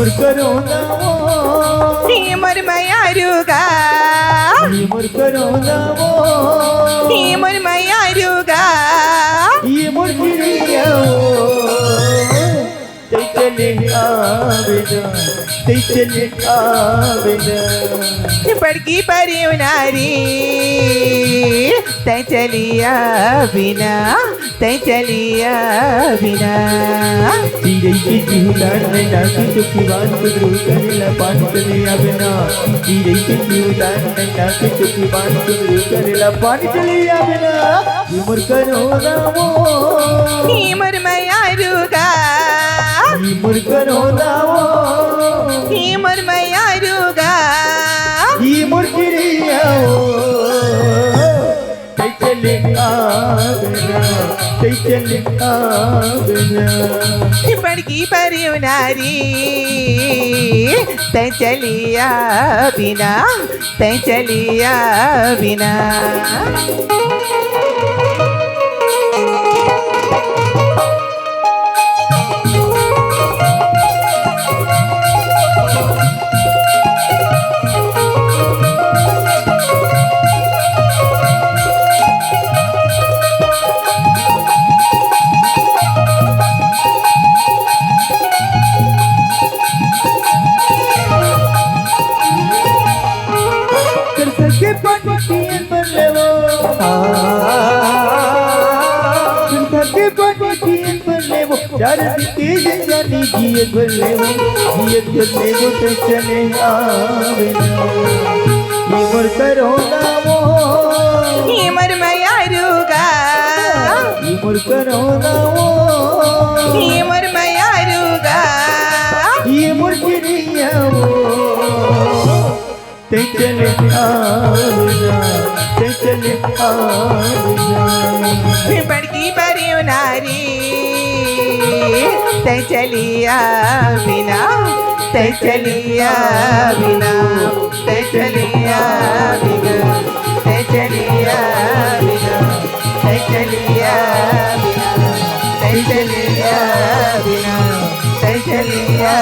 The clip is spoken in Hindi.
മുർക്കരോനാവോ ഈ മുർമയാരുക ഈ മുർക്കരോനാവോ ഈ മുർമയാരുക ഈ മുർക്കിരിയാവോ തൈച്ചലി ആവിന തൈച്ചലി ആവിന पड़की परियो नारी तै चलिया बिना तै चलिया बिना चिड़ै के चिहुलान में नाकी चुकी बात कुदरू करेला पान चलिया बिना चिड़ै के चिहुलान में नाकी चुकी बात कुदरू करेला पान चलिया बिना ये मुर्करोनावो ई मुर्मयारुगा ये मुर्करोनावो ई मुर्मयारुगा ಈ ಮುರ್ಕಿರಿಯಾವೋ ತೈಚಲಿ ಆವಿನ ತೈಚಲಿ ಆವಿನ पड़की परियो नारी तै चलिया बिना तै चलिया बिना के पटियन बल्लेवो के पटियन बल्लेवो चार दिखे जानी जियत बल्लेवो जियत बल्लेवो तो चले आवेना ये मुर्करोनावो ई मुर्मयारुगा ये मुर्करोनावो ई मुर्मयारुगा ये मुर्किरियावो तैचले आविना तैचले आविना पड़की परियो नारी तै चलिया बिना तै चलिया बिना तै चलिया बिना तै चलिया बिना तै चलिया बिना तै चलिया बिना तै चलिया